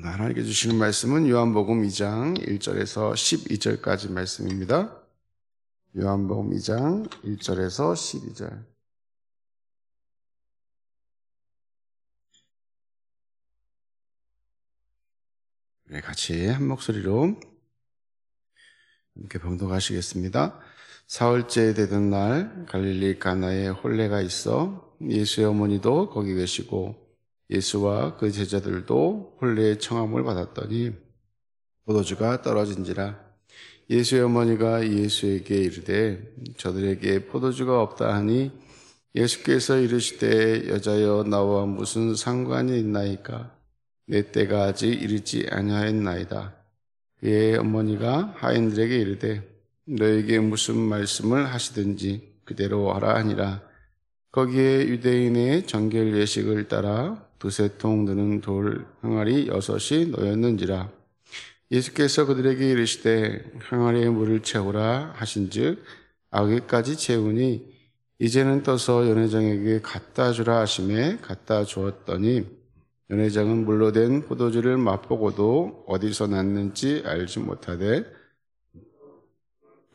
하나님께 주시는 말씀은 요한복음 2장 1절에서 12절까지 말씀입니다. 요한복음 2장 1절에서 12절. 네, 같이 한 목소리로 함께 봉독하시겠습니다. 사흘째 되던 날 갈릴리 가나에 혼례가 있어 예수의 어머니도 거기 계시고 예수와 그 제자들도 혼례의 청함을 받았더니 포도주가 떨어진지라. 예수의 어머니가 예수에게 이르되 저들에게 포도주가 없다 하니 예수께서 이르시되 여자여 나와 무슨 상관이 있나이까? 내 때가 아직 이르지 아니하였나이다. 그의 어머니가 하인들에게 이르되 너에게 무슨 말씀을 하시든지 그대로 하라 하니라. 거기에 유대인의 정결 예식을 따라 두세 통 드는 돌 항아리 6이 놓였는지라. 예수께서 그들에게 이르시되 항아리에 물을 채우라 하신즉 아귀까지 채우니 이제는 떠서 연회장에게 갖다 주라 하심에 갖다 주었더니 연회장은 물로 된 포도주를 맛보고도 어디서 났는지 알지 못하되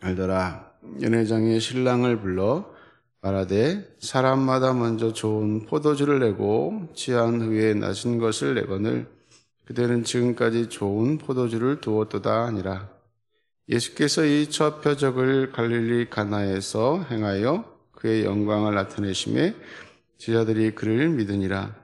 알더라. 연회장이 신랑을 불러 말하되 사람마다 먼저 좋은 포도주를 내고 취한 후에 나신 것을 내거늘 그대는 지금까지 좋은 포도주를 두었도다 하니라. 예수께서 이 첫 표적을 갈릴리 가나에서 행하여 그의 영광을 나타내심에 제자들이 그를 믿으니라.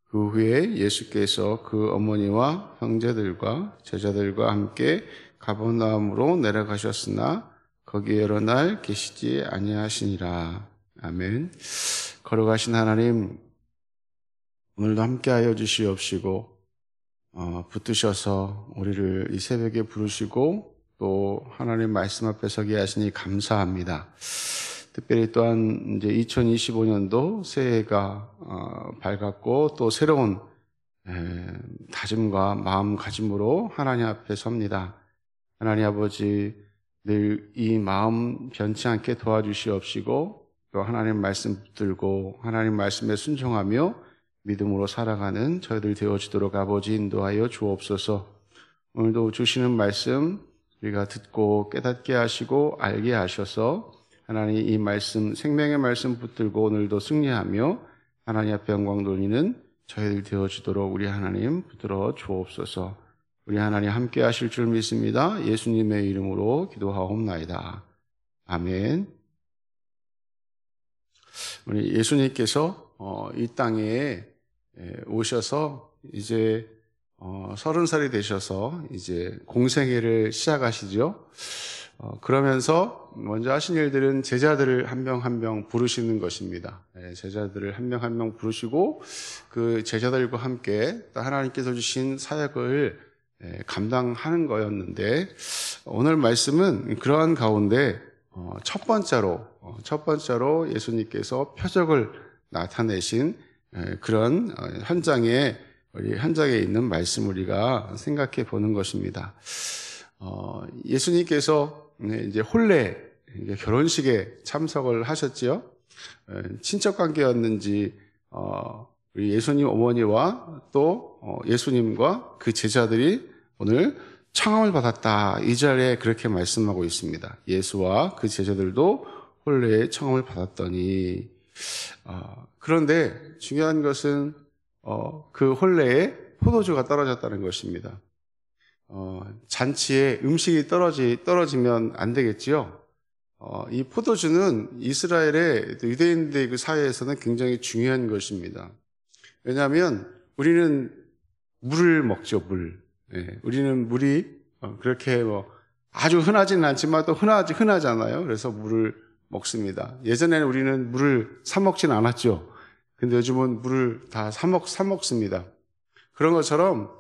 그 후에 예수께서 그 어머니와 형제들과 제자들과 함께 가버나움으로 내려가셨으나 거기 여러 날 계시지 아니하시니라. 아멘. 걸어가신 하나님, 오늘도 함께하여 주시옵시고 붙드셔서 우리를 이 새벽에 부르시고 또 하나님 말씀 앞에 서게 하시니 감사합니다. 특별히 또한 이제 2025년도 새해가 밝았고 또 새로운 다짐과 마음가짐으로 하나님 앞에 섭니다. 하나님 아버지, 늘 이 마음 변치 않게 도와주시옵시고 또 하나님 말씀 붙들고 하나님 말씀에 순종하며 믿음으로 살아가는 저희들 되어지도록 아버지 인도하여 주옵소서. 오늘도 주시는 말씀 우리가 듣고 깨닫게 하시고 알게 하셔서 하나님 이 말씀, 생명의 말씀 붙들고 오늘도 승리하며 하나님 앞에 영광 돌리는 저희들 되어지도록 우리 하나님 붙들어 주옵소서. 우리 하나님 함께 하실 줄 믿습니다. 예수님의 이름으로 기도하옵나이다. 아멘. 우리 예수님께서 이 땅에 오셔서 이제 30살이 되셔서 이제 공생애를 시작하시죠. 그러면서 먼저 하신 일들은 제자들을 한 명 한 명 부르시는 것입니다. 제자들을 한 명 한 명 부르시고 그 제자들과 함께 또 하나님께서 주신 사역을 감당하는 거였는데 오늘 말씀은 그러한 가운데 첫 번째로 예수님께서 표적을 나타내신 그런 현장에 있는 말씀 우리가 생각해 보는 것입니다. 예수님께서 이제 혼례 결혼식에 참석을 하셨지요. 친척 관계였는지 우리 예수님 어머니와 또 예수님과 그 제자들이 오늘 청함을 받았다. 이 자리에 그렇게 말씀하고 있습니다. 예수와 그 제자들도 혼례의 청함을 받았더니 그런데 중요한 것은 그 혼례에 포도주가 떨어졌다는 것입니다. 잔치에 음식이 떨어지면 안 되겠지요. 이 포도주는 이스라엘의 유대인들의 그 사회에서는 굉장히 중요한 것입니다. 왜냐하면 우리는 물을 먹죠, 물. 우리는 물이 그렇게 아주 흔하지는 않지만 또 흔하잖아요. 그래서 물을 먹습니다. 예전에는 우리는 물을 사 먹지는 않았죠. 근데 요즘은 물을 다 사 먹습니다. 그런 것처럼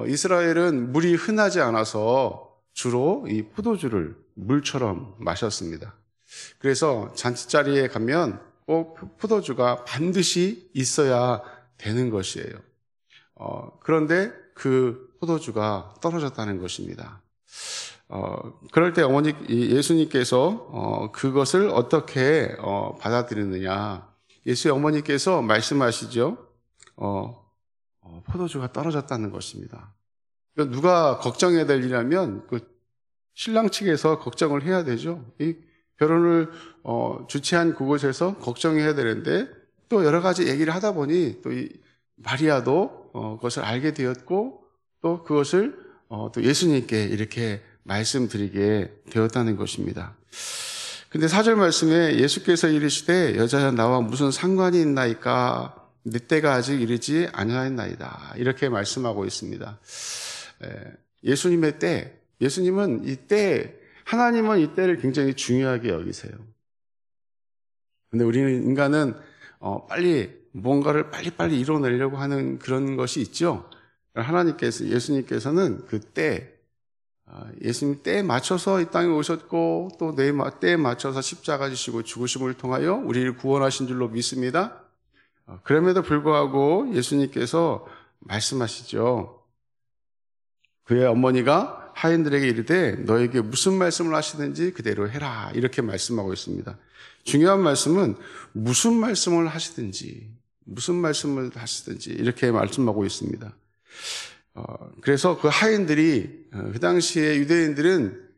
이스라엘은 물이 흔하지 않아서 주로 이 포도주를 물처럼 마셨습니다. 그래서 잔치자리에 가면 꼭 포도주가 반드시 있어야 되는 것이에요. 그런데 그 포도주가 떨어졌다는 것입니다. 그럴 때 예수님께서 그것을 어떻게 받아들이느냐. 예수의 어머니께서 말씀하시죠. 포도주가 떨어졌다는 것입니다. 그러니까 누가 걱정해야 될 일이라면 그 신랑 측에서 걱정을 해야 되죠. 이 결혼을 주최한 그곳에서 걱정해야 되는데 또 여러 가지 얘기를 하다 보니 또 이 마리아도 그것을 알게 되었고 또 그것을 또 예수님께 이렇게 말씀드리게 되었다는 것입니다. 근데 4절 말씀에 예수께서 이르시되 여자야 나와 무슨 상관이 있나이까 내 때가 아직 이르지 아니하였나이다 이렇게 말씀하고 있습니다. 예수님의 때, 예수님은 이 때, 하나님은 이 때를 굉장히 중요하게 여기세요. 근데 우리는 인간은 빨리 뭔가를 빨리빨리 이뤄내려고 하는 그런 것이 있죠. 하나님께서, 예수님께서는 그 때, 예수님 때에 맞춰서 이 땅에 오셨고 또 때에 맞춰서 십자가 지시고 죽으심을 통하여 우리를 구원하신 줄로 믿습니다. 그럼에도 불구하고 예수님께서 말씀하시죠. 그의 어머니가 하인들에게 이르되 너에게 무슨 말씀을 하시든지 그대로 해라 이렇게 말씀하고 있습니다. 중요한 말씀은 무슨 말씀을 하시든지 이렇게 말씀하고 있습니다. 그래서 그 하인들이 그 당시에 유대인들은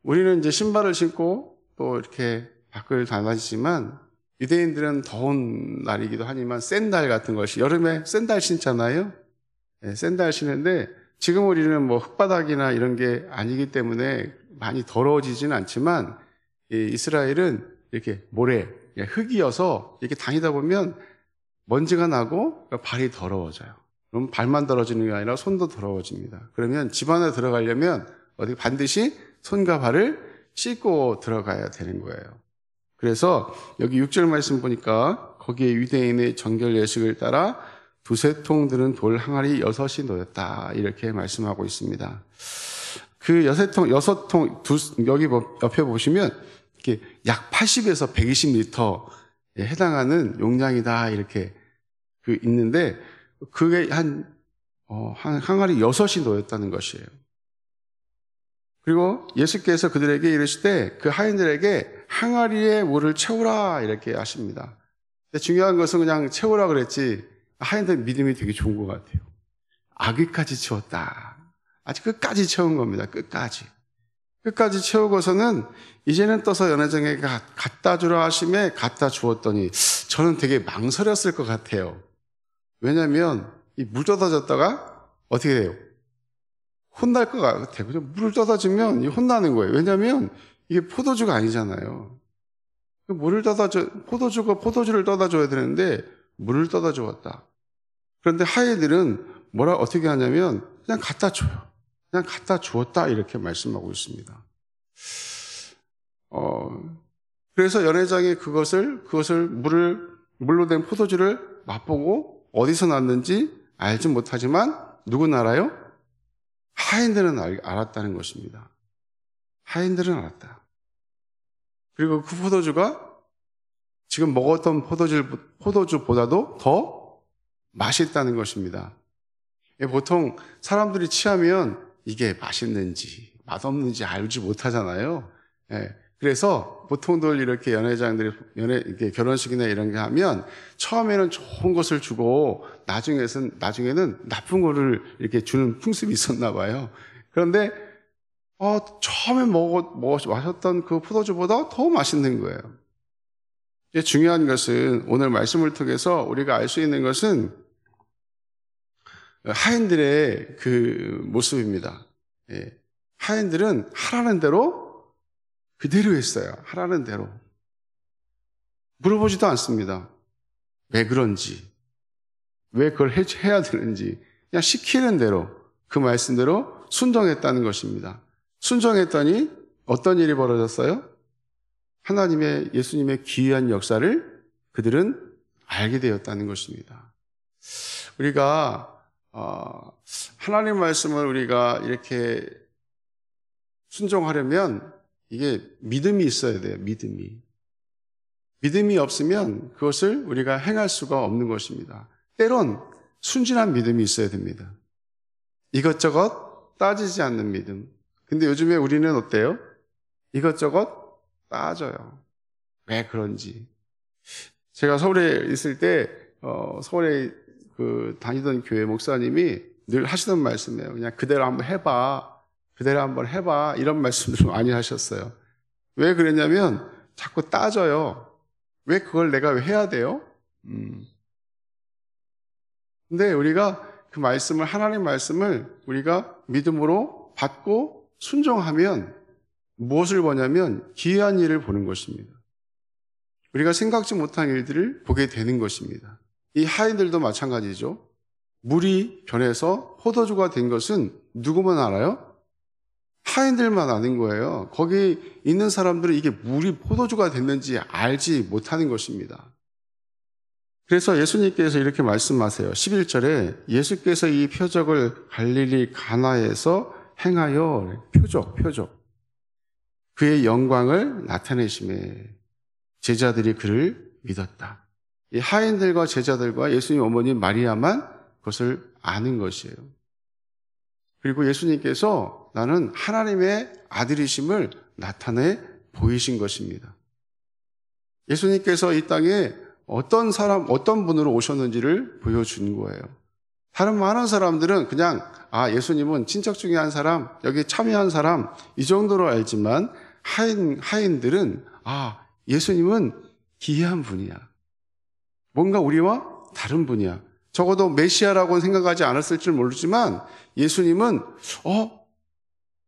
우리는 이제 신발을 신고 또 이렇게 밖을 다니지만 유대인들은 더운 날이기도 하지만 샌들 같은 것이 여름에 샌들 신잖아요. 네, 샌들 신는데 지금 우리는 뭐 흙바닥이나 이런 게 아니기 때문에 많이 더러워지지는 않지만 이스라엘은 이렇게 모래, 흙이어서 이렇게 다니다 보면 먼지가 나고 발이 더러워져요. 그럼 발만 더러워지는 게 아니라 손도 더러워집니다. 그러면 집 안에 들어가려면 어디 반드시 손과 발을 씻고 들어가야 되는 거예요. 그래서 여기 6절 말씀 보니까 거기에 유대인의 정결 예식을 따라 두세 통 드는 돌 항아리 6이 놓였다. 이렇게 말씀하고 있습니다. 그 6통, 여기 옆에 보시면 이렇게 약 80에서 120리터에 해당하는 용량이다. 이렇게 있는데 그게 한 항아리 6이 놓였다는 것이에요. 그리고 예수께서 그들에게 이르시되 그 하인들에게 항아리에 물을 채우라 이렇게 하십니다. 근데 중요한 것은 그냥 채우라 그랬지 하인들 믿음이 되게 좋은 것 같아요. 아귀까지 채웠다. 아직 끝까지 채운 겁니다. 끝까지 채우고서는 이제는 떠서 연회장에 갖다 주라 하심에 갖다 주었더니 저는 되게 망설였을 것 같아요. 왜냐하면 이 물 떠다줬다가 어떻게 돼요? 혼날 것 같아요. 그죠? 물을 떠다주면 혼나는 거예요. 왜냐하면 이게 포도주가 아니잖아요. 포도주를 떠다줘야 되는데 물을 떠다주었다. 그런데 하인들은 어떻게 하냐면 그냥 갖다 줘요. 그냥 갖다 주었다 이렇게 말씀하고 있습니다. 그래서 연회장이 그것을 물로 된 포도주를 맛보고 어디서 났는지 알지 못하지만 누구는 알아요? 하인들은 알았다는 것입니다. 하인들은 알았다. 그리고 그 포도주가 지금 먹었던 포도주보다도 더 맛있다는 것입니다. 보통 사람들이 취하면 이게 맛있는지 맛없는지 알지 못하잖아요. 그래서 보통들 이렇게 연회장들이 이렇게 결혼식이나 이런 게 하면 처음에는 좋은 것을 주고 나중에는 나쁜 거를 이렇게 주는 풍습이 있었나 봐요. 그런데 처음에 마셨던 그 포도주보다 더 맛있는 거예요. 중요한 것은 오늘 말씀을 통해서 우리가 알 수 있는 것은 하인들의 그 모습입니다. 하인들은 하라는 대로 그대로 했어요. 하라는 대로. 물어보지도 않습니다. 왜 그런지, 왜 그걸 해야 되는지 그냥 시키는 대로 그 말씀대로 순종했다는 것입니다. 순종했더니 어떤 일이 벌어졌어요? 예수님의 기이한 역사를 그들은 알게 되었다는 것입니다. 우리가 하나님 말씀을 우리가 이렇게 순종하려면 이게 믿음이 있어야 돼요. 믿음이 없으면 그것을 우리가 행할 수가 없는 것입니다. 때론 순진한 믿음이 있어야 됩니다. 이것저것 따지지 않는 믿음. 근데 요즘에 우리는 어때요? 이것저것 따져요. 왜 그런지. 제가 서울에 있을 때 서울에 다니던 교회 목사님이 늘 하시던 말씀이에요. 그냥 그대로 한번 해봐. 그대로 한번 해봐. 이런 말씀들을 많이 하셨어요. 왜 그랬냐면 자꾸 따져요. 왜 그걸 내가 왜 해야 돼요? 근데 우리가 그 말씀을, 하나님 말씀을 우리가 믿음으로 받고 순종하면 무엇을 보냐면 기이한 일을 보는 것입니다. 우리가 생각지 못한 일들을 보게 되는 것입니다. 이 하인들도 마찬가지죠. 물이 변해서 포도주가 된 것은 누구만 알아요? 하인들만 아는 거예요. 거기 있는 사람들은 이게 물이 포도주가 됐는지 알지 못하는 것입니다. 그래서 예수님께서 이렇게 말씀하세요. 11절에 예수께서 이 표적을 갈릴리 가나에서 행하여 표적 그의 영광을 나타내심에 제자들이 그를 믿었다. 이 하인들과 제자들과 예수님 어머니 마리아만 그것을 아는 것이에요. 그리고 예수님께서 나는 하나님의 아들이심을 나타내 보이신 것입니다. 예수님께서 이 땅에 어떤 분으로 오셨는지를 보여준 거예요. 다른 많은 사람들은 그냥 예수님은 친척 중에 한 사람, 여기 참여한 사람 이 정도로 알지만 하인들은 예수님은 기이한 분이야. 뭔가 우리와 다른 분이야. 적어도 메시아라고는 생각하지 않았을 줄 모르지만 예수님은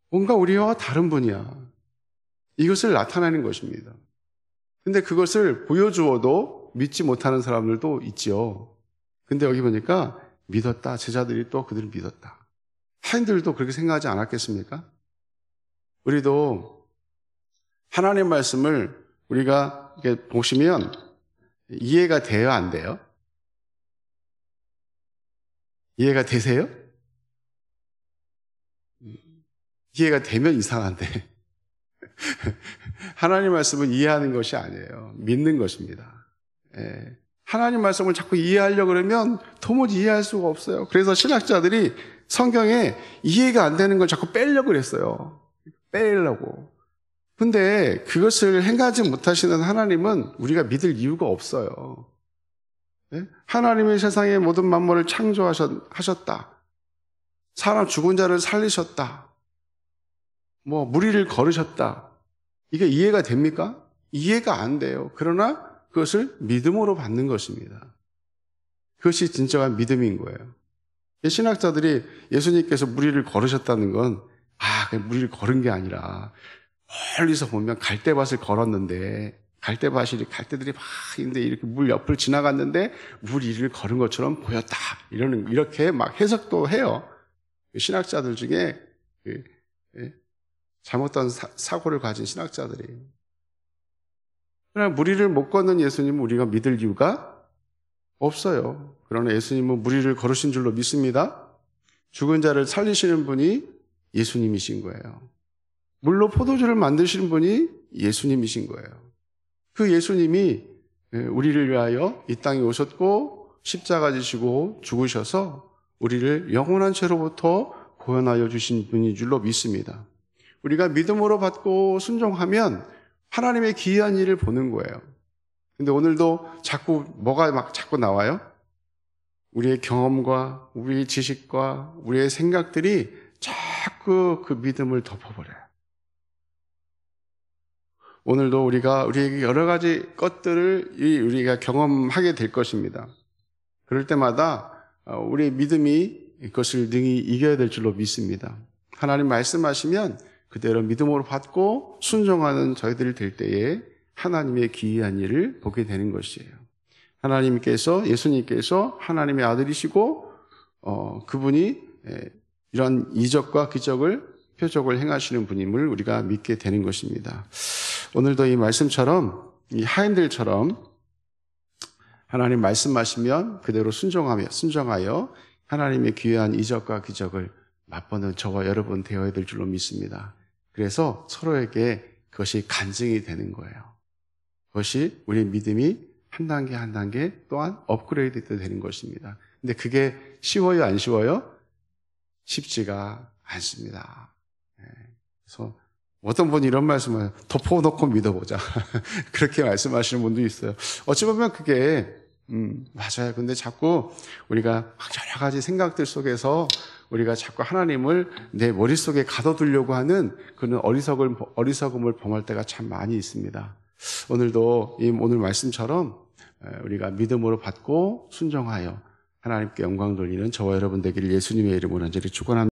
뭔가 우리와 다른 분이야. 이것을 나타내는 것입니다. 근데 그것을 보여주어도 믿지 못하는 사람들도 있지요. 근데 여기 보니까 믿었다. 제자들이 또 그들을 믿었다. 하인들도 그렇게 생각하지 않았겠습니까? 우리도 하나님 말씀을 우리가 이렇게 보시면 이해가 돼요, 안 돼요? 이해가 되세요? 이해가 되면 이상한데 하나님 말씀은 이해하는 것이 아니에요. 믿는 것입니다. 하나님 말씀을 자꾸 이해하려고 그러면 도무지 이해할 수가 없어요. 그래서 신학자들이 성경에 이해가 안 되는 걸 자꾸 빼려고 그랬어요. 빼려고. 근데 그것을 행하지 못하시는 하나님은 우리가 믿을 이유가 없어요. 하나님이 세상의 모든 만물을 창조하셨다. 사람 죽은 자를 살리셨다. 무리를 걸으셨다. 이게 이해가 됩니까? 이해가 안 돼요. 그러나 그것을 믿음으로 받는 것입니다. 그것이 진정한 믿음인 거예요. 신학자들이 예수님께서 무리를 걸으셨다는 건 그냥 무리를 걸은 게 아니라 멀리서 보면 갈대밭을 걸었는데 갈대들이 막 있는데 이렇게 물 옆을 지나갔는데 물 위를 걸은 것처럼 보였다. 이렇게 막 해석도 해요. 신학자들 중에 잘못된 사고를 가진 신학자들이. 그러나 무리를 못 걷는 예수님은 우리가 믿을 이유가 없어요. 그러나 예수님은 무리를 걸으신 줄로 믿습니다. 죽은 자를 살리시는 분이 예수님이신 거예요. 물로 포도주를 만드시는 분이 예수님이신 거예요. 그 예수님이 우리를 위하여 이 땅에 오셨고 십자가 지시고 죽으셔서 우리를 영원한 죄로부터 구원하여 주신 분인 줄로 믿습니다. 우리가 믿음으로 받고 순종하면 하나님의 기이한 일을 보는 거예요. 근데 오늘도 뭐가 자꾸 나와요? 우리의 경험과 우리의 지식과 우리의 생각들이 자꾸 그 믿음을 덮어버려요. 오늘도 우리에게 여러 가지 것들을 우리가 경험하게 될 것입니다. 그럴 때마다 우리의 믿음이 그것을 능히 이겨야 될 줄로 믿습니다. 하나님 말씀하시면 그대로 믿음으로 받고 순종하는 저희들이 될 때에 하나님의 기이한 일을 보게 되는 것이에요. 예수님께서 하나님의 아들이시고 그분이 이런 이적과 기적을 표적을 행하시는 분임을 우리가 믿게 되는 것입니다. 오늘도 이 말씀처럼 이 하인들처럼 하나님 말씀하시면 그대로 순종하여 하나님의 귀한 이적과 기적을 맛보는 저와 여러분 되어야 될 줄로 믿습니다. 그래서 서로에게 그것이 간증이 되는 거예요. 그것이 우리 믿음이 한 단계 한 단계 또한 업그레이드 되는 것입니다. 근데 그게 쉬워요, 안 쉬워요? 쉽지가 않습니다. 그래서 어떤 분이 이런 말씀을 덮어놓고 믿어보자. 그렇게 말씀하시는 분도 있어요. 어찌 보면 그게 맞아요. 근데 자꾸 우리가 막 여러 가지 생각들 속에서 우리가 자꾸 하나님을 내 머릿속에 가둬두려고 하는 그런 어리석음을 범할 때가 참 많이 있습니다. 오늘도 오늘 말씀처럼 우리가 믿음으로 받고 순종하여 하나님께 영광 돌리는 저와 여러분 되기를 예수님의 이름으로 간절히 축원합니다.